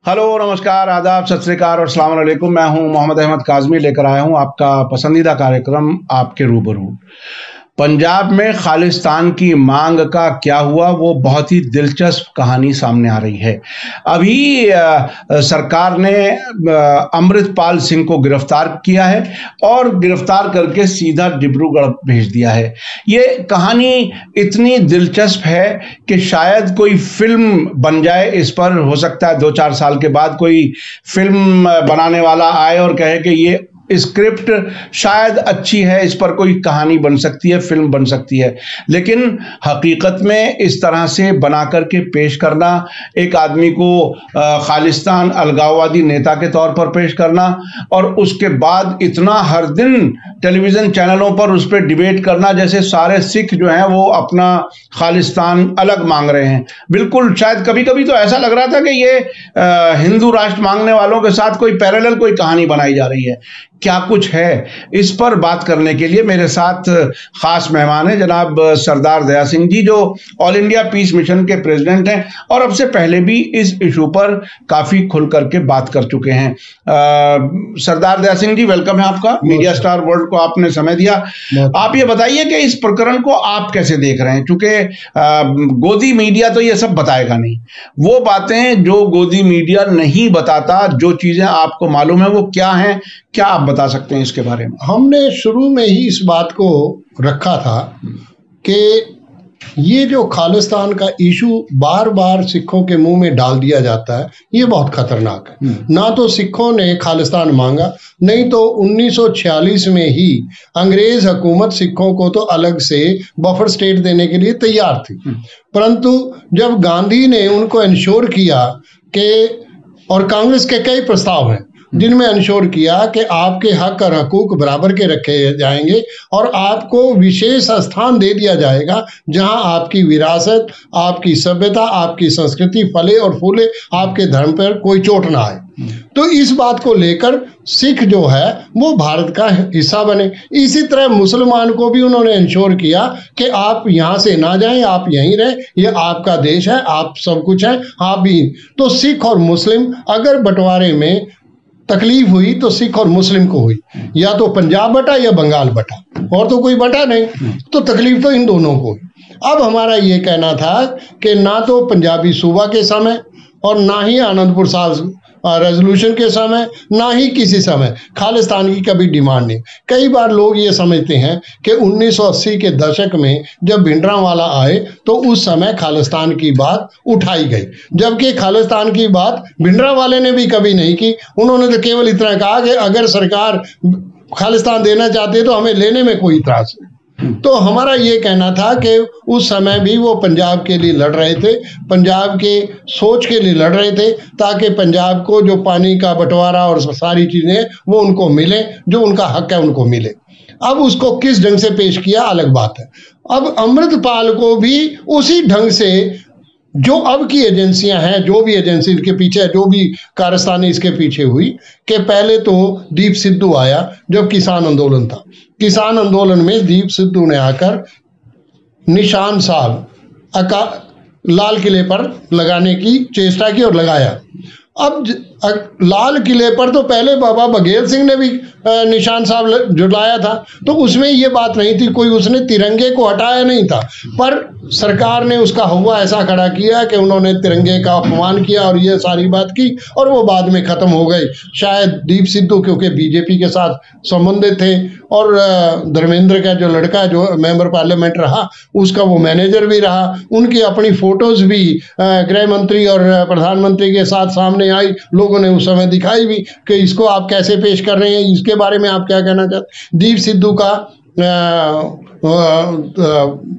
Hello, नमस्कार, आदाब, सत श्री अकाल और अस्सलाम वालेकुम। मैं हूं मोहम्मद अहमद काज़मी, लेकर आया हूं आपका पसंदीदा कार्यक्रम आपके रूबरू। पंजाब में खालिस्तान की मांग का क्या हुआ, वो बहुत ही दिलचस्प कहानी सामने आ रही है। अभी सरकार ने अमृतपाल सिंह को गिरफ्तार किया है और गिरफ्तार करके सीधा डिब्रूगढ़ भेज दिया है। ये कहानी इतनी दिलचस्प है कि शायद कोई फिल्म बन जाए इस पर। हो सकता है 2-4 साल के बाद कोई फिल्म बनाने वाला आए और कहे कि ये स्क्रिप्ट शायद अच्छी है, इस पर कोई कहानी बन सकती है, फिल्म बन सकती है। लेकिन हकीकत में इस तरह से बना करके पेश करना, एक आदमी को खालिस्तान अलगाववादी नेता के तौर पर पेश करना और उसके बाद इतना हर दिन टेलीविजन चैनलों पर उस पर डिबेट करना जैसे सारे सिख जो हैं वो अपना खालिस्तान अलग मांग रहे हैं। बिल्कुल, शायद कभी कभी तो ऐसा लग रहा था कि ये हिंदू राष्ट्र मांगने वालों के साथ कोई पैरेलल कोई कहानी बनाई जा रही है। क्या कुछ है, इस पर बात करने के लिए मेरे साथ खास मेहमान हैं जनाब सरदार दया सिंह जी, जो ऑल इंडिया पीस मिशन के प्रेसिडेंट हैं और अब से पहले भी इस इशू पर काफी खुल करके बात कर चुके हैं। सरदार दया सिंह जी, वेलकम है आपका। मीडिया स्टार वर्ल्ड को आपने समय दिया। आप ये बताइए कि इस प्रकरण को आप कैसे देख रहे हैं, क्योंकि गोदी मीडिया तो ये सब बताएगा नहीं। वो बातें जो गोदी मीडिया नहीं बताता, जो चीजें आपको मालूम है, वो क्या हैं, क्या आप बता सकते हैं इसके बारे में? हमने शुरू में ही इस बात को रखा था कि ये जो खालिस्तान का इशू बार बार सिखों के मुंह में डाल दिया जाता है, ये बहुत खतरनाक है। ना तो सिखों ने खालिस्तान मांगा, नहीं तो 1946 में ही अंग्रेज हुकूमत सिखों को तो अलग से बफर स्टेट देने के लिए तैयार थी। परंतु जब गांधी ने उनको इंश्योर किया कि, और कांग्रेस के कई प्रस्ताव हैं जिनमें इंश्योर किया कि आपके हक और हकूक बराबर के रखे जाएंगे और आपको विशेष स्थान दे दिया जाएगा जहां आपकी विरासत, आपकी सभ्यता, आपकी संस्कृति फले और फूले, आपके धर्म पर कोई चोट ना आए। तो इस बात को लेकर सिख जो है वो भारत का हिस्सा बने। इसी तरह मुसलमान को भी उन्होंने इंश्योर किया कि आप यहाँ से ना जाएं, आप यहीं रहें, ये आपका देश है, आप सब कुछ है, आप भी। तो सिख और मुस्लिम अगर बंटवारे में तकलीफ हुई तो सिख और मुस्लिम को हुई, या तो पंजाब बटा या बंगाल बटा, और तो कोई बटा नहीं, तो तकलीफ तो इन दोनों को हुई। अब हमारा ये कहना था कि ना तो पंजाबी सूबा के समय और ना ही आनंदपुर साहब रेजोल्यूशन के समय, ना ही किसी समय खालिस्तान की कभी डिमांड नहीं। कई बार लोग ये समझते हैं कि 1980 के दशक में जब भिंडरांवाला आए तो उस समय खालिस्तान की बात उठाई गई, जबकि खालिस्तान की बात भिंडरांवाले ने भी कभी नहीं की। उन्होंने तो केवल इतना कहा कि अगर सरकार खालिस्तान देना चाहती है तो हमें लेने में कोई इतराज नहीं। तो हमारा ये कहना था कि उस समय भी वो पंजाब के लिए लड़ रहे थे, पंजाब के सोच के लिए लड़ रहे थे, ताकि पंजाब को जो पानी का बंटवारा और सारी चीज़ें वो उनको मिले, जो उनका हक है उनको मिले। अब उसको किस ढंग से पेश किया अलग बात है। अब अमृतपाल को भी उसी ढंग से, जो अब की एजेंसियां हैं, जो भी एजेंसी के पीछे, जो भी कारस्तानी इसके पीछे हुई, कि पहले तो दीप सिद्धू आया जब किसान आंदोलन था। किसान आंदोलन में दीप सिद्धू ने आकर निशान साहब लाल किले पर लगाने की चेष्टा की और लगाया। अब लाल किले पर तो पहले बाबा बघेल सिंह ने भी निशान साहब जुटाया था, तो उसमें ये बात नहीं थी, कोई उसने तिरंगे को हटाया नहीं था। पर सरकार ने उसका हुआ ऐसा खड़ा किया कि उन्होंने तिरंगे का अपमान किया और ये सारी बात की, और वो बाद में ख़त्म हो गई। शायद दीप सिद्धू क्योंकि बीजेपी के साथ संबंधित थे, और धर्मेंद्र का जो लड़का जो मेंबर पार्लियामेंट रहा उसका वो मैनेजर भी रहा, उनकी अपनी फोटोज भी गृह मंत्री और प्रधानमंत्री के साथ सामने आई, लोगों ने उस समय दिखाई भी कि इसको आप कैसे पेश कर रहे हैं, इसके बारे में आप क्या कहना चाहते। दीप सिद्धू का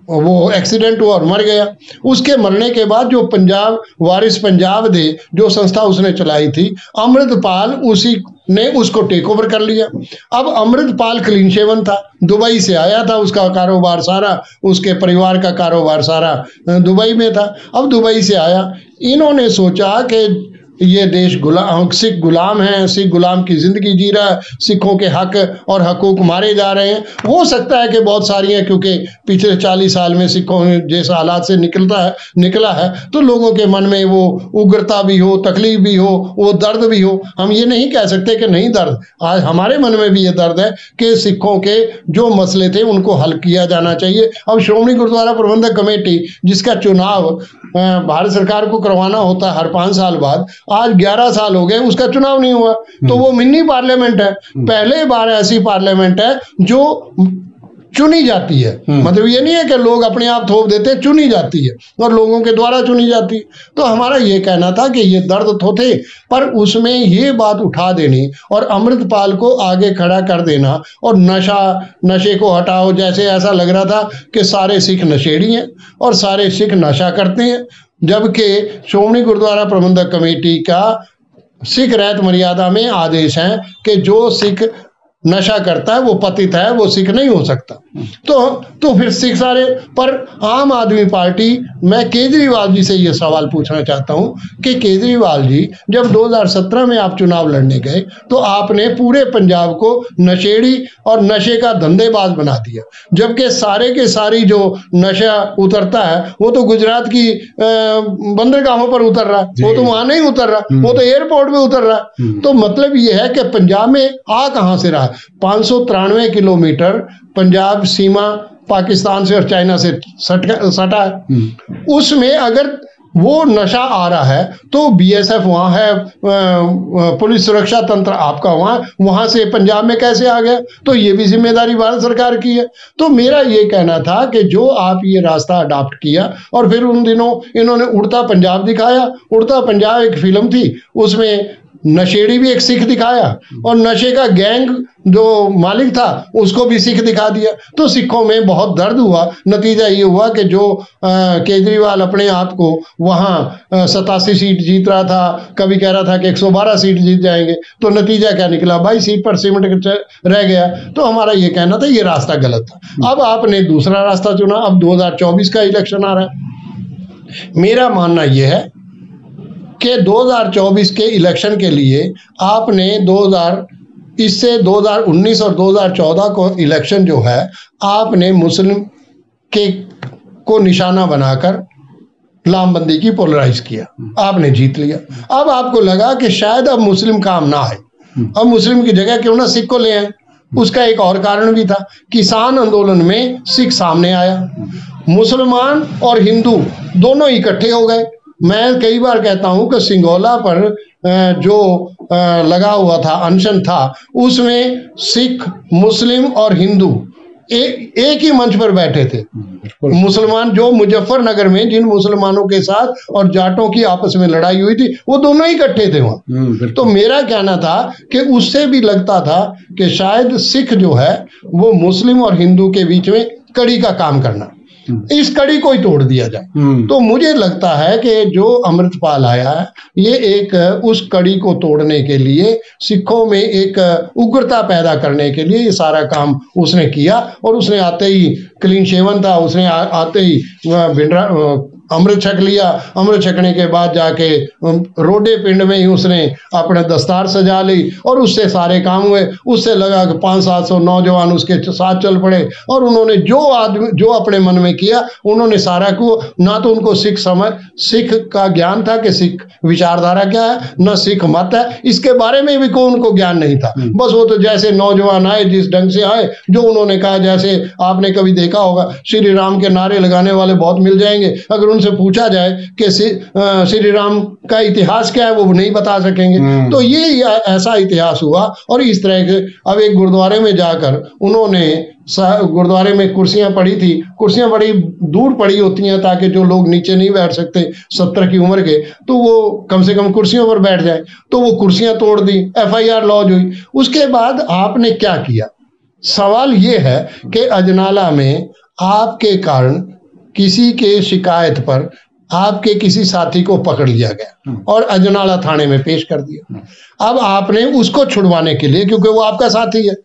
वो एक्सीडेंट हुआ और मर गया। उसके मरने के बाद जो पंजाब वारिस पंजाब दे जो संस्था उसने चलाई थी, अमृतपाल उसी ने उसको टेक ओवर कर लिया। अब अमृतपाल क्लीन शेवन था, दुबई से आया था, उसका कारोबार सारा, उसके परिवार का कारोबार सारा दुबई में था। अब दुबई से आया, इन्होंने सोचा कि ये देश सिख गुलाम हैं, सिख गुलाम की जिंदगी जी रहा है, सिखों के हक और हकूक मारे जा रहे हैं। हो सकता है कि बहुत सारी हैं, क्योंकि पिछले 40 साल में सिखों जैसे हालात से निकला है तो लोगों के मन में वो उग्रता भी हो, तकलीफ भी हो, वो दर्द भी हो। हम ये नहीं कह सकते कि नहीं दर्द, आज हमारे मन में भी ये दर्द है कि सिखों के जो मसले थे उनको हल किया जाना चाहिए। अब श्रोमणी गुरुद्वारा प्रबंधक कमेटी जिसका चुनाव भारत सरकार को करवाना होता है हर 5 साल बाद, आज 11 साल हो गए उसका चुनाव नहीं हुआ, तो वो मिनी पार्लियामेंट है। पहले बार ऐसी पार्लियामेंट है जो चुनी जाती है, मतलब ये नहीं है कि लोग अपने आप थोप देते, चुनी जाती है और लोगों के द्वारा चुनी जाती है। तो हमारा ये कहना था कि ये दर्द तो थे, पर उसमें ये बात उठा देनी और अमृतपाल को आगे खड़ा कर देना और नशे को हटाओ, जैसे ऐसा लग रहा था कि सारे सिख नशेड़ी हैं और सारे सिख नशा करते हैं, जबकि श्रोमणी गुरुद्वारा प्रबंधक कमेटी का सिख रहत मर्यादा में आदेश है कि जो सिख नशा करता है वो पतित है, वो सिख नहीं हो सकता। तो फिर सिख सारे, पर आम आदमी पार्टी, मैं केजरीवाल जी से ये सवाल पूछना चाहता हूं कि केजरीवाल जी जब 2017 में आप चुनाव लड़ने गए तो आपने पूरे पंजाब को नशेड़ी और नशे का धंधेबाज बना दिया, जबकि सारे के सारी जो नशा उतरता है वो तो गुजरात की बंदरगाहों पर उतर रहा है, वो तो वहां नहीं उतर रहा, वो तो एयरपोर्ट में उतर रहा है। तो मतलब ये है कि पंजाब में आ कहां से रहा, 593 किलोमीटर पंजाब सीमा पाकिस्तान से और चाइना से सटा है, उसमें अगर वो नशा आ रहा है तो बीएसएफ वहां है, पुलिस सुरक्षा तंत्र आपका वहां से पंजाब में कैसे आ गया? तो ये भी जिम्मेदारी भारत सरकार की है। तो मेरा ये कहना था कि जो आप ये रास्ता अडॉप्ट किया और फिर उन दिनों इन्होंने उड़ता पंजाब दिखाया। उड़ता पंजाब एक फिल्म थी, उसमें नशेड़ी भी एक सिख दिखाया और नशे का गैंग जो मालिक था उसको भी सिख दिखा दिया। तो सिखों में बहुत दर्द हुआ। नतीजा ये हुआ कि जो केजरीवाल अपने आप को वहाँ 87 सीट जीत रहा था, कभी कह रहा था कि 112 सीट जीत जाएंगे, तो नतीजा क्या निकला, 22 सीट पर सिमट रह गया। तो हमारा ये कहना था ये रास्ता गलत था। अब आपने दूसरा रास्ता चुना। अब 2024 का इलेक्शन आ रहा है। मेरा मानना यह है कि 2024 के इलेक्शन के लिए आपने 2019 और 2014 को इलेक्शन जो है आपने मुस्लिम को निशाना बनाकर लामबंदी की पोलराइज किया, आपने जीत लिया। अब आपको लगा कि शायद अब मुस्लिम काम ना आए, अब मुस्लिम की जगह क्यों ना सिख को ले आए। उसका एक और कारण भी था, किसान आंदोलन में सिख सामने आया, मुसलमान और हिंदू दोनों इकट्ठे हो गए। मैं कई बार कहता हूं कि सिंगोला पर जो लगा हुआ था, अनशन था, उसमें सिख, मुस्लिम और हिंदू एक ही मंच पर बैठे थे। मुसलमान जो मुजफ्फरनगर में जिन मुसलमानों के साथ और जाटों की आपस में लड़ाई हुई थी वो दोनों इकट्ठे थे वहां। तो मेरा कहना था कि उससे भी लगता था कि शायद सिख जो है वो मुस्लिम और हिंदू के बीच में कड़ी का काम करना, इस कड़ी को ही तोड़ दिया जाए। तो मुझे लगता है कि जो अमृतपाल आया है ये एक उस कड़ी को तोड़ने के लिए, सिखों में एक उग्रता पैदा करने के लिए ये सारा काम उसने किया। और उसने आते ही क्लीन शेवन था, उसने आते ही अमृत छक लिया। अमृत छकने के बाद जाके रोडे पिंड में ही उसने अपने दस्तार सजा ली और उससे सारे काम हुए। उससे लगा कि 500-700 नौजवान उसके साथ चल पड़े और उन्होंने जो अपने मन में किया उन्होंने सारा को, ना तो उनको सिख का ज्ञान था कि सिख विचारधारा क्या है, न सिख मत है, इसके बारे में भी कोई उनको ज्ञान नहीं था। बस वो तो जैसे नौजवान आए जिस ढंग से आए, जो उन्होंने कहा, जैसे आपने कभी देखा होगा श्री राम के नारे लगाने वाले बहुत मिल जाएंगे, अगर उनसे पूछा जाए कि श्री राम का इतिहास क्या है वो नहीं बता सकेंगे। तो ये ऐसा इतिहास हुआ। और इस तरह के अब एक गुरुद्वारे में जाकर उन्होंने, गुरुद्वारे में कुर्सियां पड़ी थी, कुर्सियां बड़ी दूर पड़ी होती हैं ताकि जो लोग नीचे नहीं बैठ सकते 70 की उम्र के, तो वो कम से कम कुर्सियों पर बैठ जाए। तो वो कुर्सियां तोड़ दी, FIR लॉन्च हुई। उसके बाद आपने क्या किया? सवाल ये है कि अजनाला में आपके कारण किसी के शिकायत पर आपके किसी साथी को पकड़ लिया गया और अजनाला थाने में पेश कर दिया। अब आपने उसको छुड़वाने के लिए, क्योंकि वो आपका साथी है,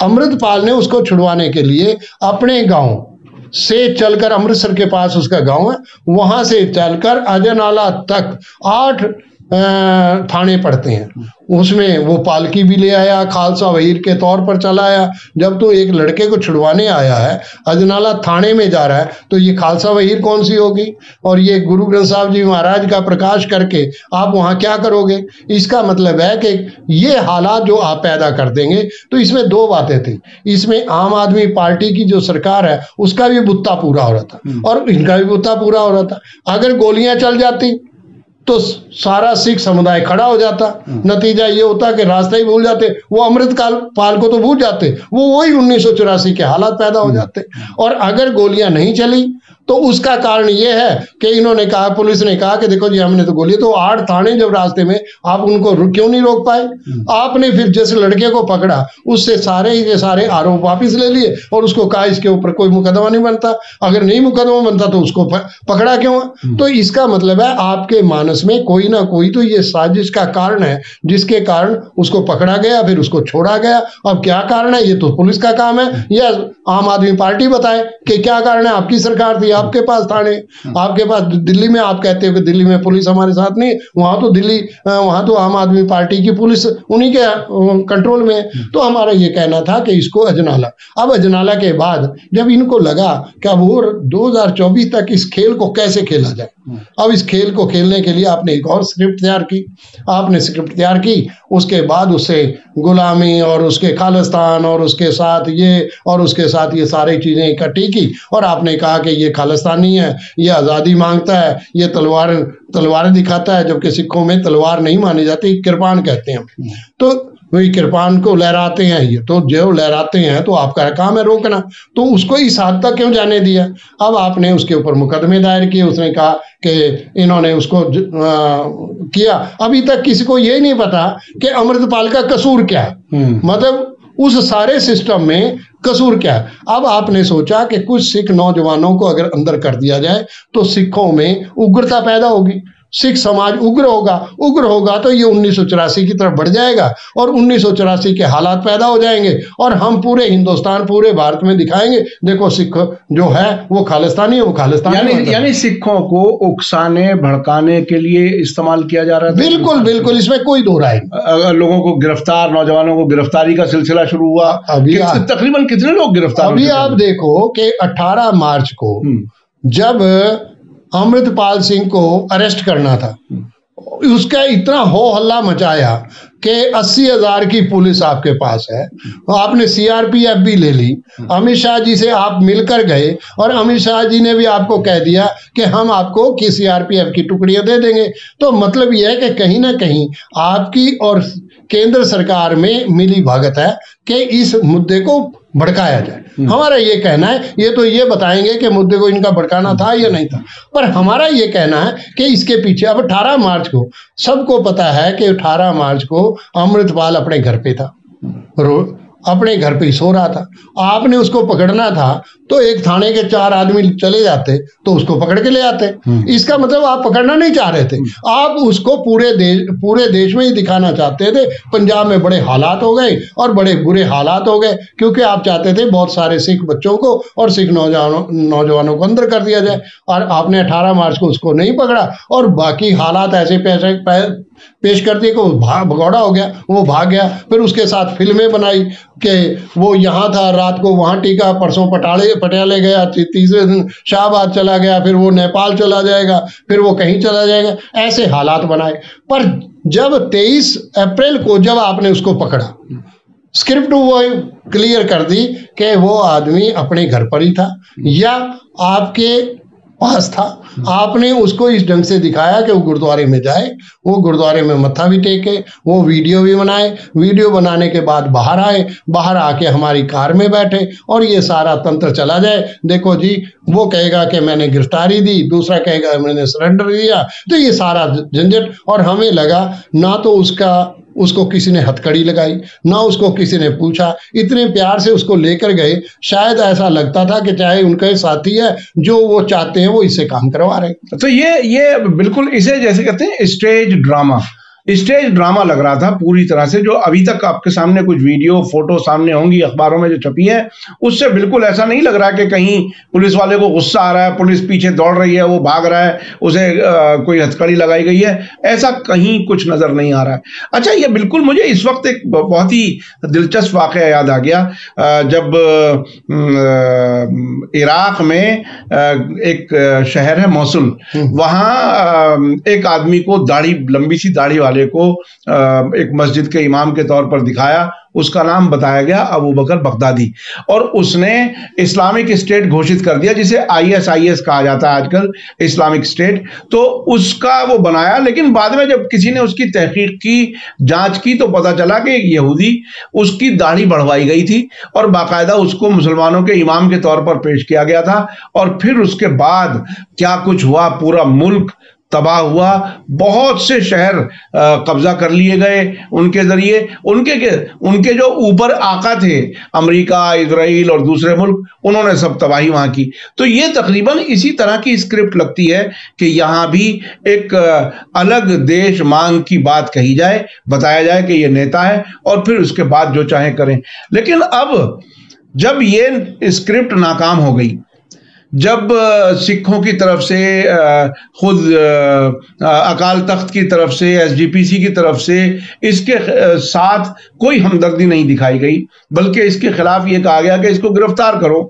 अमृतपाल ने उसको छुड़वाने के लिए अपने गांव से चलकर, अमृतसर के पास उसका गांव है, वहां से चलकर अजनाला तक 8 थाने पड़ते हैं, उसमें वो पालकी भी ले आया, खालसा वहीर के तौर पर चला आया। जब तो एक लड़के को छुड़वाने आया है, अजनाला थाने में जा रहा है, तो ये खालसा वहीर कौन सी होगी? और ये गुरु ग्रंथ साहब जी महाराज का प्रकाश करके आप वहाँ क्या करोगे? इसका मतलब है कि ये हालात जो आप पैदा कर देंगे। तो इसमें दो बातें थी, इसमें आम आदमी पार्टी की जो सरकार है उसका भी बुत्ता पूरा हो रहा था और इनका भी बुत्ता पूरा हो रहा था। अगर गोलियां चल जाती तो सारा सिख समुदाय खड़ा हो जाता, नतीजा ये होता कि रास्ता ही भूल जाते, वो अमृतकाल पाल को तो भूल जाते, वो वही 1984 के हालात पैदा हो जाते। और अगर गोलियां नहीं चली तो उसका कारण ये है कि इन्होंने कहा, पुलिस ने कहा कि देखो जी हमने तो गोली, तो 8 थाने जब रास्ते में, आप उनको क्यों नहीं रोक पाए? आपने फिर जिस लड़के को पकड़ा उससे सारे के सारे आरोप वापिस ले लिए और उसको कहा इसके ऊपर कोई मुकदमा नहीं बनता, अगर नहीं मुकदमा बनता तो उसको पकड़ा क्यों? तो इसका मतलब है आपके मानस में कोई ना कोई तो ये साजिश का कारण है जिसके कारण उसको पकड़ा गया, फिर उसको छोड़ा गया। अब क्या कारण है ये तो पुलिस का काम है, या आम आदमी पार्टी बताए कि क्या कारण है। आपकी सरकार थी, आपके पास थाने, आपके पास दिल्ली में, आप कहते हो कि दिल्ली में पुलिस हमारे साथ नहीं, वहां तो दिल्ली, वहां तो आम आदमी पार्टी की पुलिस उन्हीं के कंट्रोल में है। तो हमारा ये कहना था कि इसको अजनाला, अब अजनाला के बाद जब इनको लगा कि अब वो 2024 तक इस खेल को कैसे खेला जाए, अब इस खेल को खेलने के लिए आपने एक और स्क्रिप्ट तैयार की, आपने स्क्रिप्ट तैयार की, उसके बाद उससे गुलामी और उसके खालिस्तान और उसके साथ ये और उसके साथ ये सारी चीजें इकट्ठी की और आपने कहा कि ये खालिस्तानी है, ये आज़ादी मांगता है, ये तलवारें दिखाता है, जबकि सिखों में तलवार नहीं मानी जाती, किरपान कहते हैं। तो वही किरपान को लहराते हैं, ये तो जो लहराते हैं तो आपका काम है रोकना, तो उसको इस हद तक क्यों जाने दिया? अब आपने उसके ऊपर मुकदमे दायर किए, उसने कहा कि इन्होंने उसको किया। अभी तक किसी को ये नहीं पता कि अमृतपाल का कसूर क्या है, मतलब उस सारे सिस्टम में कसूर क्या है। अब आपने सोचा कि कुछ सिख नौजवानों को अगर अंदर कर दिया जाए तो सिखों में उग्रता पैदा होगी, सिख समाज उग्र होगा तो ये 1984 की तरफ बढ़ जाएगा और 1984 के हालात पैदा हो जाएंगे और हम पूरे हिंदुस्तान, पूरे भारत में दिखाएंगे, देखो सिख जो है वो खालिस्तानी है, वो खालिस्तानी। यानी सिखों को उकसाने भड़काने के लिए इस्तेमाल किया जा रहा है। बिल्कुल बिल्कुल, इसमें कोई दो राय नहीं। लोगों को गिरफ्तार, नौजवानों को गिरफ्तारी का सिलसिला शुरू हुआ। अभी तकरीबन कितने लोग गिरफ्तार? अभी आप देखो कि 18 मार्च को जब अमृतपाल सिंह को अरेस्ट करना था, उसका इतना हो हल्ला मचाया कि 80,000 की पुलिस आपके पास है, आपने सीआरपीएफ भी ले ली, अमित शाह जी से आप मिलकर गए और अमित शाह जी ने भी आपको कह दिया कि हम आपको की सीआरपीएफ की टुकड़ियां दे देंगे। तो मतलब यह है कि कहीं ना कहीं आपकी और केंद्र सरकार में मिली भगत है कि इस मुद्दे को भड़काया जाए। हमारा ये कहना है, ये तो ये बताएंगे कि मुद्दे को इनका भड़काना था या नहीं था, पर हमारा ये कहना है कि इसके पीछे अब 18 मार्च को सबको पता है कि 18 मार्च को अमृतपाल अपने घर पे था, अपने घर पे ही सो रहा था। आपने उसको पकड़ना था तो एक थाने के 4 आदमी चले जाते तो उसको पकड़ के ले आते। इसका मतलब आप पकड़ना नहीं चाह रहे थे, आप उसको पूरे देश में ही दिखाना चाहते थे। पंजाब में बड़े हालात हो गए और बड़े बुरे हालात हो गए क्योंकि आप चाहते थे बहुत सारे सिख बच्चों को और सिख नौजवानों को अंदर कर दिया जाए, और आपने 18 मार्च को उसको नहीं पकड़ा और बाकी हालात ऐसे पेश कर दिए कि भगौड़ा हो गया, वो भाग गया। फिर उसके साथ फिल्में बनाई कि वो यहाँ था, रात को वहाँ टिका, परसों पटियाले गया, तीसरे दिन शाहबाद चला गया, फिर वो नेपाल चला जाएगा, फिर वो कहीं चला जाएगा, ऐसे हालात बनाए। पर जब 23 अप्रैल को जब आपने उसको पकड़ा, स्क्रिप्ट वो क्लियर कर दी कि वो आदमी अपने घर पर ही था या आपके पास था। आपने उसको इस ढंग से दिखाया कि वो गुरुद्वारे में जाए, वो गुरुद्वारे में मत्था भी टेके, वो वीडियो भी बनाए, वीडियो बनाने के बाद बाहर आए, बाहर आके हमारी कार में बैठे और ये सारा तंत्र चला जाए। देखो जी, वो कहेगा कि मैंने गिरफ्तारी दी, दूसरा कहेगा मैंने सरेंडर दिया, तो ये सारा झंझट। और हमें लगा ना तो उसको किसी ने हथकड़ी लगाई, ना उसको किसी ने पूछा, इतने प्यार से उसको लेकर गए। शायद ऐसा लगता था कि चाहे उनके साथी है, जो वो चाहते हैं वो इससे काम करवा रहे हैं। तो ये बिल्कुल इसे जैसे कहते हैं स्टेज ड्रामा, स्टेज ड्रामा लग रहा था पूरी तरह से। जो अभी तक आपके सामने कुछ वीडियो फोटो सामने होंगी अखबारों में जो छपी है, उससे बिल्कुल ऐसा नहीं लग रहा कि कहीं पुलिस वाले को गुस्सा आ रहा है, पुलिस पीछे दौड़ रही है, वो भाग रहा है, उसे कोई हथकड़ी लगाई गई है, ऐसा कहीं कुछ नजर नहीं आ रहा है। अच्छा, ये बिल्कुल मुझे इस वक्त एक बहुत ही दिलचस्प वाकया याद आ गया। जब इराक में एक शहर है मौसुल, वहां एक आदमी को लंबी सी दाढ़ी वाले को एक मस्जिद के इमाम के तौर पर दिखाया। उसका नाम बताया गया अबू बकर बगदादी, और उसने इस्लामिक स्टेट घोषित कर दिया, जिसे ISIS कहा जाता है आजकल, इस्लामिक स्टेट। तो उसका वो बनाया, लेकिन बाद में जब किसी ने उसकी तहकीक की, जांच की, तो पता चला कि यहूदी, उसकी दाढ़ी बढ़वाई गई थी और बाकायदा उसको मुसलमानों के इमाम के तौर पर पेश किया गया था। और फिर उसके बाद क्या कुछ हुआ, पूरा मुल्क तबाह हुआ, बहुत से शहर कब्जा कर लिए गए उनके जरिए। उनके जो ऊपर आका थे, अमेरिका, इजराइल और दूसरे मुल्क, उन्होंने सब तबाही वहां की। तो ये तकरीबन इसी तरह की स्क्रिप्ट लगती है कि यहां भी एक अलग देश मांग की बात कही जाए, बताया जाए कि ये नेता है, और फिर उसके बाद जो चाहे करें। लेकिन अब जब ये स्क्रिप्ट नाकाम हो गई, जब सिखों की तरफ से, खुद अकाल तख्त की तरफ से, SGPC की तरफ से इसके साथ कोई हमदर्दी नहीं दिखाई गई, बल्कि इसके खिलाफ ये कहा गया कि इसको गिरफ्तार करो,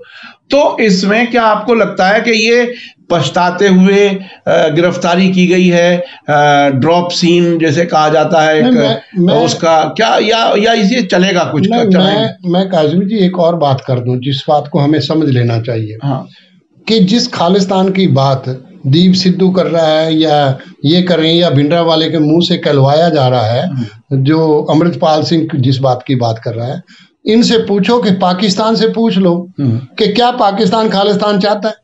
तो इसमें क्या आपको लगता है कि ये पछताते हुए गिरफ्तारी की गई है, ड्रॉप सीन जैसे कहा जाता है, उसका क्या, या इसे चलेगा कुछ? मैं काज़मी जी एक और बात कर दूं, जिस बात को हमें समझ लेना चाहिए। हाँ, कि जिस खालिस्तान की बात दीप सिद्धू कर रहा है, या ये कर रहे हैं, या भिंडरावाले के मुंह से कहलवाया जा रहा है, जो अमृतपाल सिंह जिस बात की बात कर रहा है, इनसे पूछो कि पाकिस्तान से पूछ लो कि क्या पाकिस्तान खालिस्तान चाहता है?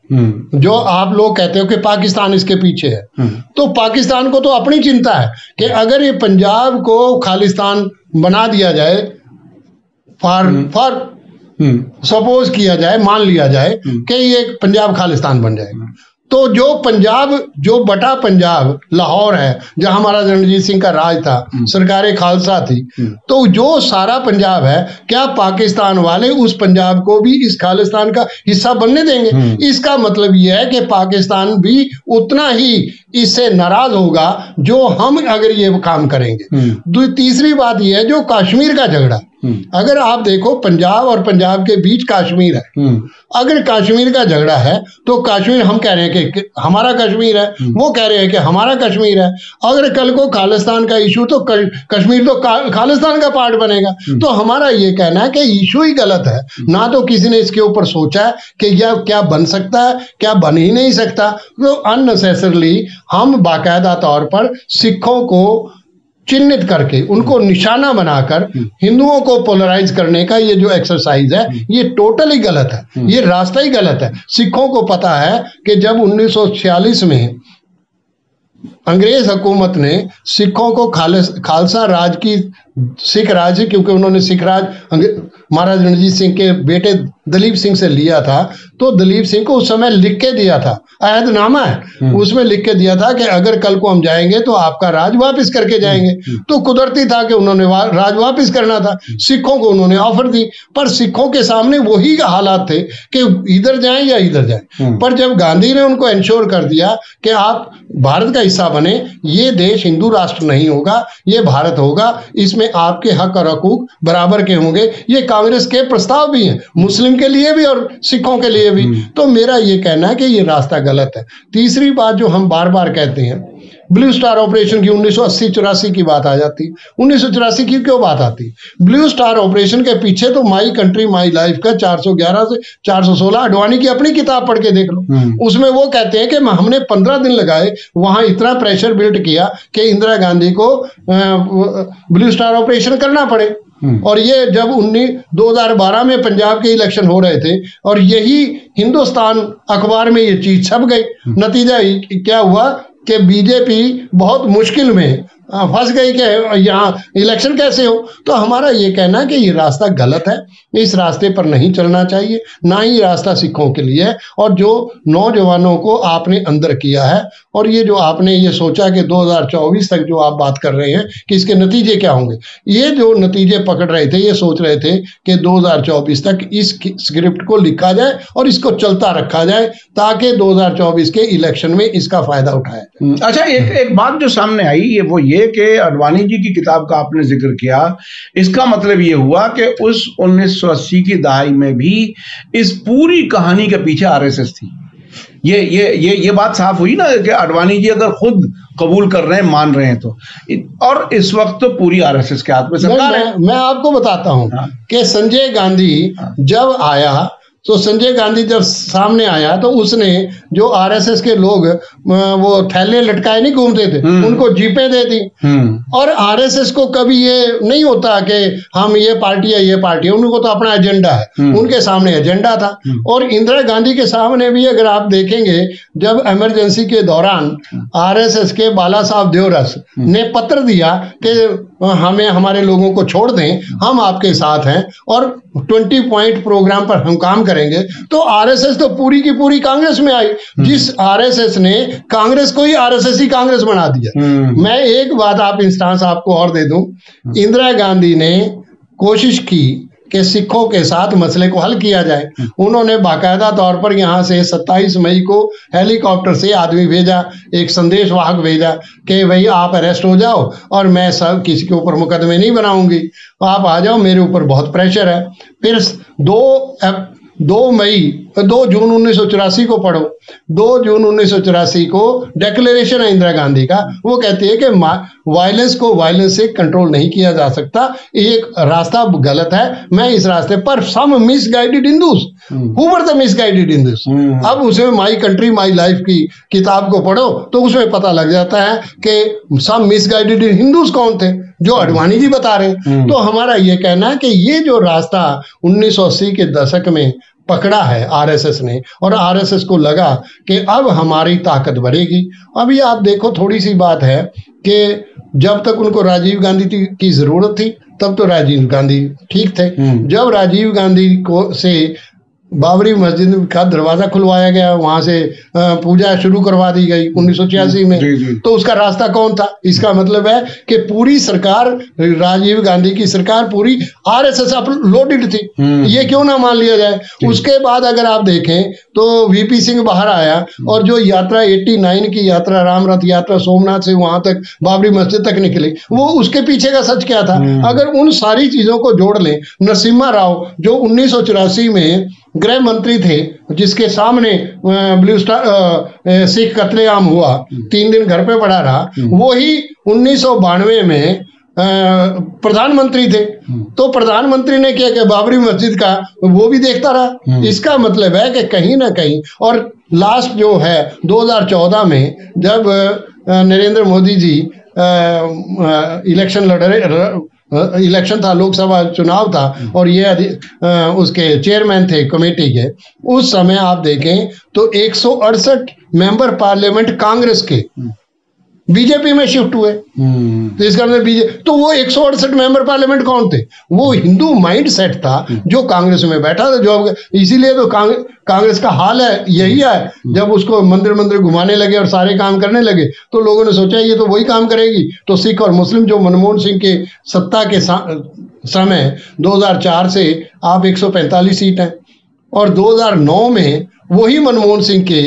जो आप लोग कहते हो कि पाकिस्तान इसके पीछे है, तो पाकिस्तान को तो अपनी चिंता है कि अगर ये पंजाब को खालिस्तान बना दिया जाए, फॉर सपोज किया जाए, मान लिया जाए कि ये पंजाब खालिस्तान बन जाएगा, तो जो बटा पंजाब लाहौर है, जहां हमारा रणजीत सिंह का राज था, सरकारे खालसा थी, तो जो सारा पंजाब है, क्या पाकिस्तान वाले उस पंजाब को भी इस खालिस्तान का हिस्सा बनने देंगे? इसका मतलब यह है कि पाकिस्तान भी उतना ही इससे नाराज होगा जो हम अगर ये काम करेंगे। तीसरी बात यह है, जो कश्मीर का झगड़ा, अगर आप देखो पंजाब और पंजाब के बीच कश्मीर है, अगर कश्मीर का झगड़ा है तो कश्मीर, हम कह रहे हैं कि हमारा कश्मीर है, वो कह रहे हैं कि हमारा कश्मीर है। अगर कल को खालिस्तान का इशू, तो कश्मीर तो खालिस्तान का पार्ट बनेगा। तो हमारा ये कहना है कि इशू ही गलत है, ना तो किसी ने इसके ऊपर सोचा है कि यह क्या बन सकता है, क्या बन ही नहीं सकता। तो अननेसेसरली हम बाकायदा तौर पर सिखों को चिन्हित करके, उनको निशाना बनाकर हिंदुओं को पोलराइज करने का ये जो एक्सरसाइज है, ये टोटली गलत है, ये रास्ता ही गलत है। सिखों को पता है कि जब 1946 में अंग्रेज हुकूमत ने सिखों को खालसा राज की, सिख राज, क्योंकि उन्होंने सिख राज महाराज रणजीत सिंह के बेटे दलीप सिंह से लिया था, तो दलीप सिंह को उस समय लिख के दिया था, अहदनामा है, उसमें लिख के दिया था कि अगर कल को हम जाएंगे तो आपका राज वापस करके जाएंगे। तो कुदरती था कि उन्होंने राज वापस करना था, सिखों को उन्होंने ऑफर दी, पर सिखों के सामने वही हालात थे कि इधर जाएं या इधर जाएं। पर जब गांधी ने उनको इंश्योर कर दिया कि आप भारत का हिस्सा बने, ये देश हिंदू राष्ट्र नहीं होगा, ये भारत होगा, इसमें आपके हक और हकूक बराबर के होंगे, ये कांग्रेस के प्रस्ताव भी हैं, मुस्लिम के लिए भी और सिखों के लिए भी। तो मेरा ये कहना है कि ये रास्ता गलत है। तीसरी बात जो हम बार बार कहते हैं, ब्लू स्टार ऑपरेशन की 1980-84 की बात आ जाती, 1984 की क्यों बात आती? ब्लू स्टार ऑपरेशन के पीछे तो माई कंट्री माई लाइफ का 411 से 416 अडवाणी की अपनी किताब पढ़ के देख लो। उसमें वो कहते हैं कि हमने 15 दिन लगाए, वहां इतना प्रेशर बिल्ड किया कि इंदिरा गांधी को ब्लू स्टार ऑपरेशन करना पड़े। और ये जब 2012 में पंजाब के इलेक्शन हो रहे थे, और यही हिंदुस्तान अखबार में ये चीज छप गई। नतीजा क्या हुआ कि बीजेपी बहुत मुश्किल में फंस गई कि यहाँ इलेक्शन कैसे हो। तो हमारा ये कहना है कि ये रास्ता गलत है, इस रास्ते पर नहीं चलना चाहिए, ना ही रास्ता सिखों के लिए है। और जो नौजवानों को आपने अंदर किया है, और ये जो आपने ये सोचा कि 2024 तक जो आप बात कर रहे हैं कि इसके नतीजे क्या होंगे, ये जो नतीजे पकड़ रहे थे, ये सोच रहे थे कि 2024 तक इस स्क्रिप्ट को लिखा जाए और इसको चलता रखा जाए ताकि 2024 के इलेक्शन में इसका फायदा उठाया जाए। अच्छा, एक बात जो सामने आई ये कि अडवाणी जी की किताब का आपने जिक्र किया, इसका मतलब ये हुआ कि उस 1980 की दहाई में भी इस पूरी कहानी के पीछे आरएसएस थी। ये बात साफ हुई ना कि अडवाणी जी अगर खुद कबूल कर रहे हैं, मान रहे हैं तो, और इस वक्त तो पूरी आरएसएस के हाथ में सरकार है। मैं आपको बताता हूं कि संजय गांधी जब आया, तो संजय गांधी जब सामने आया तो उसने जो आरएसएस के लोग वो थैले लटकाए नहीं घूमते थे, उनको जीपें दे दी। और आरएसएस को कभी ये नहीं होता कि हम ये पार्टी है, ये पार्टी है, उनको तो अपना एजेंडा है, उनके सामने एजेंडा था। और इंदिरा गांधी के सामने भी अगर आप देखेंगे, जब इमरजेंसी के दौरान आरएसएस के बाला साहब देवरस ने पत्र दिया कि हमें हमारे लोगों को छोड़ दें, हम आपके साथ हैं और 20 पॉइंट प्रोग्राम पर हम काम करेंगे, तो आरएसएस तो पूरी की पूरी कांग्रेस में आई। जिस आरएसएस ने कांग्रेस को ही आरएसएस ही कांग्रेस बना दिया। मैं एक बात आप इंस्टांस आपको और दे दूं, इंदिरा गांधी ने कोशिश की कि सिखों के साथ मसले को हल किया जाए। उन्होंने बाकायदा तौर पर यहाँ से 27 मई को हेलीकॉप्टर से आदमी भेजा, एक संदेश वाहक भेजा कि भाई आप अरेस्ट हो जाओ और मैं सब किसी के ऊपर मुकदमे नहीं बनाऊंगी, आप आ जाओ, मेरे ऊपर बहुत प्रेशर है। फिर 2 जून 1984 को पढ़ो, 2 जून 1984 को डिक्लेरेशन है इंदिरा गांधी का। वो कहती है कि वायलेंस को वायलेंस से कंट्रोल नहीं किया जा सकता, एक रास्ता गलत है, मैं इस रास्ते पर some misguided Hindus, who were the misguided Hindus. अब उसमें माई कंट्री माई लाइफ की किताब को पढ़ो तो उसमें पता लग जाता है कि सम मिसगाइडेड हिंदूज कौन थे, जो अडवाणी जी बता रहे हैं। तो हमारा ये कहना है कि ये जो रास्ता 1980 के दशक में पकड़ा है आरएसएस ने, और आरएसएस को लगा कि अब हमारी ताकत बढ़ेगी। अभी आप देखो, थोड़ी सी बात है कि जब तक उनको राजीव गांधी की जरूरत थी तब तो राजीव गांधी ठीक थे। जब राजीव गांधी को से बाबरी मस्जिद का दरवाजा खुलवाया गया, वहां से पूजा शुरू करवा दी गई 1986 में, तो उसका रास्ता कौन था? इसका मतलब है कि पूरी सरकार, राजीव गांधी की सरकार पूरी आरएसएस अपलोडेड थी। ये क्यों ना मान लिया जाए। उसके बाद अगर आप देखें तो वीपी सिंह बाहर आया और जो यात्रा 89 की यात्रा, राम रथ यात्रा सोमनाथ से वहां तक बाबरी मस्जिद तक निकली, वो उसके पीछे का सच क्या था? अगर उन सारी चीजों को जोड़ लें, नरसिम्हा राव जो 1984 में गृह मंत्री थे, जिसके सामने ब्लू स्टार सिख कत्लेआम हुआ, 3 दिन घर पे पड़ा रहा, वो ही 1992 में प्रधानमंत्री थे। तो प्रधानमंत्री ने क्या किया? बाबरी मस्जिद का वो भी देखता रहा। इसका मतलब है कि कहीं ना कहीं, और लास्ट जो है 2014 में जब नरेंद्र मोदी जी इलेक्शन लड़ रहे, इलेक्शन था, लोकसभा चुनाव था, और ये उसके चेयरमैन थे कमेटी के, उस समय आप देखें तो 168 मेंबर पार्लियामेंट कांग्रेस के बीजेपी में शिफ्ट हुए। तो इसका मतलब तो वो 168 मेंबर पार्लियामेंट कौन थे? वो हिंदू माइंड सेट था जो कांग्रेस में बैठा था। जो इसीलिए तो कांग्रेस का हाल है यही है, जब उसको मंदिर मंदिर घुमाने लगे और सारे काम करने लगे तो लोगों ने सोचा ये तो वही काम करेगी। तो सिख और मुस्लिम, जो मनमोहन सिंह के सत्ता के समय 2004 से आप 145 सीट हैं, और 2009 में वही मनमोहन सिंह के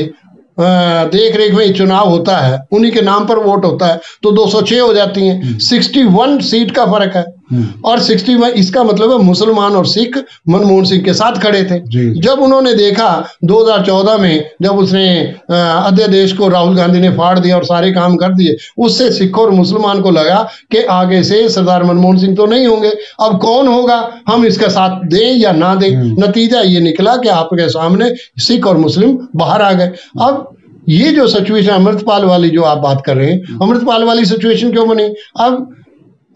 देख रेख में चुनाव होता है, उन्हीं के नाम पर वोट होता है, तो 206 हो जाती हैं। 61 सीट का फर्क है। और 61, इसका मतलब है मुसलमान और सिख मनमोहन सिंह के साथ खड़े थे। जब उन्होंने देखा 2014 में, जब उसने अध्यादेश को राहुल गांधी ने फाड़ दिया और सारे काम कर दिए, उससे सिख और मुसलमान को लगा कि आगे से सरदार मनमोहन सिंह तो नहीं होंगे, अब कौन होगा, हम इसका साथ दें या ना दें। नतीजा ये निकला कि आपके सामने सिख और मुस्लिम बाहर आ गए। अब ये जो सिचुएशन अमृतपाल वाली जो आप बात कर रहे हैं, अमृतपाल वाली सिचुएशन क्यों बनी? अब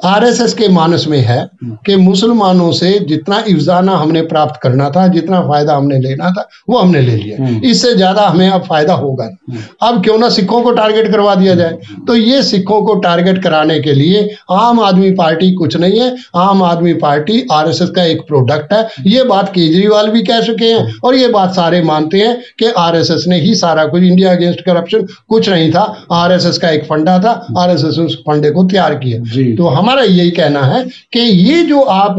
आरएसएस के मानस में है कि मुसलमानों से जितना इफ्जाना हमने प्राप्त करना था, जितना फायदा हमने लेना था, वो हमने ले लिया। इससे ज्यादा हमें अब फायदा होगा नहीं। अब क्यों ना सिखों को टारगेट करवा दिया जाए। तो ये सिखों को टारगेट कराने के लिए आम आदमी पार्टी कुछ नहीं है। आम आदमी पार्टी आरएसएस का एक प्रोडक्ट है। ये बात केजरीवाल भी कह चुके हैं और ये बात सारे मानते हैं कि आरएसएस ने ही सारा कुछ, इंडिया अगेंस्ट करप्शन कुछ नहीं था, आरएसएस का एक फंडा था, आरएसएस उस फंडे को तैयार किया। तो हमारा यही कहना है कि ये जो आप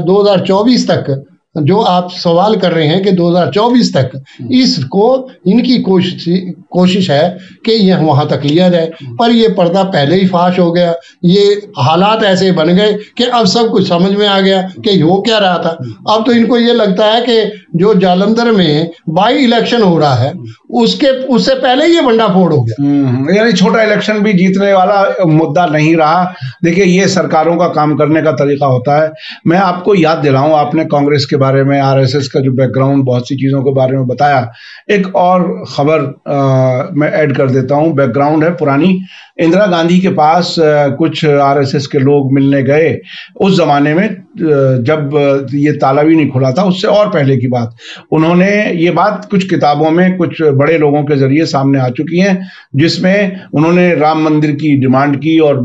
2024 तक जो आप सवाल कर रहे हैं कि 2024 तक इसको, इनकी कोशिश है कि यह वहां तक लिया जाए, पर ये पर्दा पहले ही फाश हो गया। ये हालात ऐसे बन गए कि अब सब कुछ समझ में आ गया कि हो क्या रहा था। अब तो इनको ये लगता है कि जो जालंधर में बाई इलेक्शन हो रहा है उससे पहले ये भंडाफोड़ हो गया। यानी छोटा इलेक्शन भी जीतने वाला मुद्दा नहीं रहा। देखिए, ये सरकारों का काम करने का तरीका होता है। मैं आपको याद दिलाऊं, आपने कांग्रेस के बारे में, आरएसएस का जो बैकग्राउंड, बहुत सी चीजों के बारे में बताया। एक और खबर मैं ऐड कर देता हूं, बैकग्राउंड है पुरानी। इंदिरा गांधी के पास कुछ आरएसएस के लोग मिलने गए उस जमाने में, जब ये ताला भी नहीं खुला था, उससे और पहले की बात। उन्होंने ये बात कुछ किताबों में कुछ बड़े लोगों के जरिए सामने आ चुकी है, जिसमें उन्होंने राम मंदिर की डिमांड की और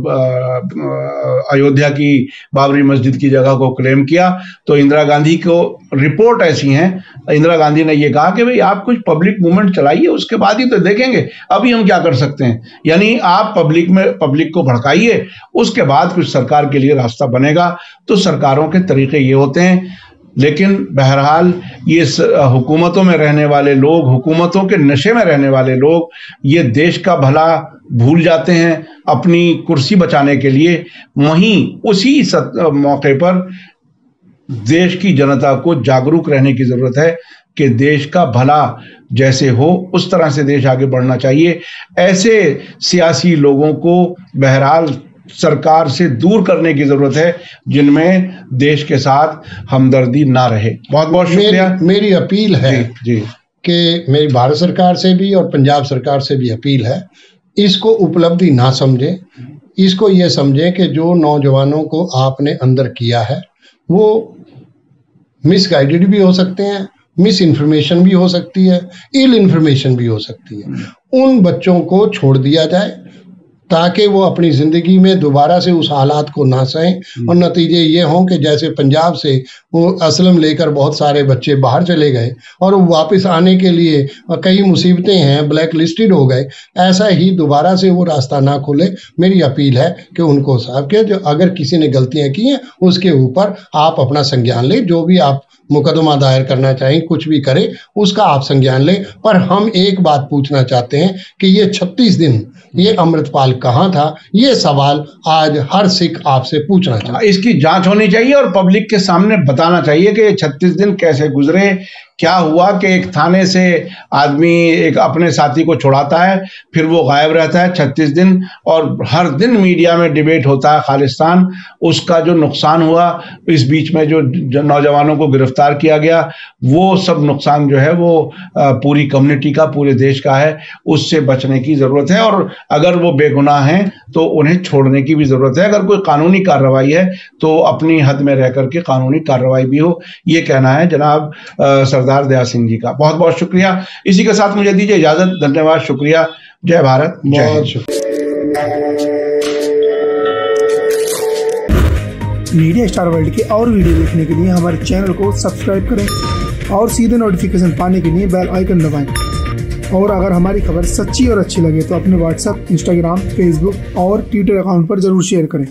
अयोध्या की बाबरी मस्जिद की जगह को क्लेम किया। तो इंदिरा गांधी को रिपोर्ट ऐसी है, इंदिरा गांधी ने ये कहा कि भाई आप कुछ पब्लिक मूवमेंट चलाइए, उसके बाद ही तो देखेंगे अभी हम क्या कर सकते हैं। यानी आप पब्लिक को भड़काइए, उसके बाद कुछ सरकार के लिए रास्ता बनेगा। तो सरकारों के तरीके ये होते हैं। लेकिन बहरहाल ये हुकूमतों में रहने वाले लोग, हुकूमतों के नशे में रहने वाले लोग, ये देश का भला भूल जाते हैं अपनी कुर्सी बचाने के लिए। वहीं उसी मौके पर देश की जनता को जागरूक रहने की जरूरत है कि देश का भला जैसे हो उस तरह से देश आगे बढ़ना चाहिए। ऐसे सियासी लोगों को बहरहाल सरकार से दूर करने की जरूरत है जिनमें देश के साथ हमदर्दी ना रहे। बहुत बहुत शुक्रिया। मेरी अपील है जी कि मेरी भारत सरकार से भी और पंजाब सरकार से भी अपील है, इसको उपलब्धि ना समझें, इसको ये समझें कि जो नौजवानों को आपने अंदर किया है वो मिसगाइडेड भी हो सकते हैं, मिस इन्फॉर्मेशन भी हो सकती है, इल इन्फॉर्मेशन भी हो सकती है। उन बच्चों को छोड़ दिया जाए ताकि वो अपनी ज़िंदगी में दोबारा से उस हालात को ना सहें और नतीजे ये हों कि जैसे पंजाब से वो असलम लेकर बहुत सारे बच्चे बाहर चले गए और वापस आने के लिए कई मुसीबतें हैं, ब्लैक लिस्टेड हो गए, ऐसा ही दोबारा से वो रास्ता ना खुले। मेरी अपील है कि उनको साफ के, जो अगर किसी ने गलतियां की हैं उसके ऊपर आप अपना संज्ञान लें, जो भी आप मुकदमा दायर करना चाहें, कुछ भी करें उसका आप संज्ञान लें। पर हम एक बात पूछना चाहते हैं कि ये 36 दिन ये अमृतपाल कहाँ था, ये सवाल आज हर सिख आपसे पूछना चाहता है। इसकी जांच होनी चाहिए और पब्लिक के सामने बताना चाहिए कि 36 दिन कैसे गुजरे, क्या हुआ कि एक थाने से आदमी एक अपने साथी को छुड़ाता है, फिर वो गायब रहता है 36 दिन, और हर दिन मीडिया में डिबेट होता है खालिस्तान, उसका जो नुकसान हुआ, इस बीच में जो नौजवानों को गिरफ्तार किया गया, वो सब नुकसान जो है वो पूरी कम्युनिटी का, पूरे देश का है। उससे बचने की ज़रूरत है और अगर वो बेगुनाह हैं तो उन्हें छोड़ने की भी ज़रूरत है। अगर कोई कानूनी कार्रवाई है तो अपनी हद में रह करके कानूनी कार्रवाई भी हो, ये कहना है जनाब सरदार दया सिंह जी का। बहुत बहुत शुक्रिया। इसी के साथ मुझे दीजिए इजाजत। धन्यवाद, शुक्रिया। जय भारत, जय हिंद। मीडिया स्टार वर्ल्ड के और वीडियो देखने के लिए हमारे चैनल को सब्सक्राइब करें और सीधे नोटिफिकेशन पाने के लिए बेल आइकन दबाएं। और अगर हमारी खबर सच्ची और अच्छी लगे तो अपने व्हाट्सएप, इंस्टाग्राम, फेसबुक और ट्विटर अकाउंट पर जरूर शेयर करें।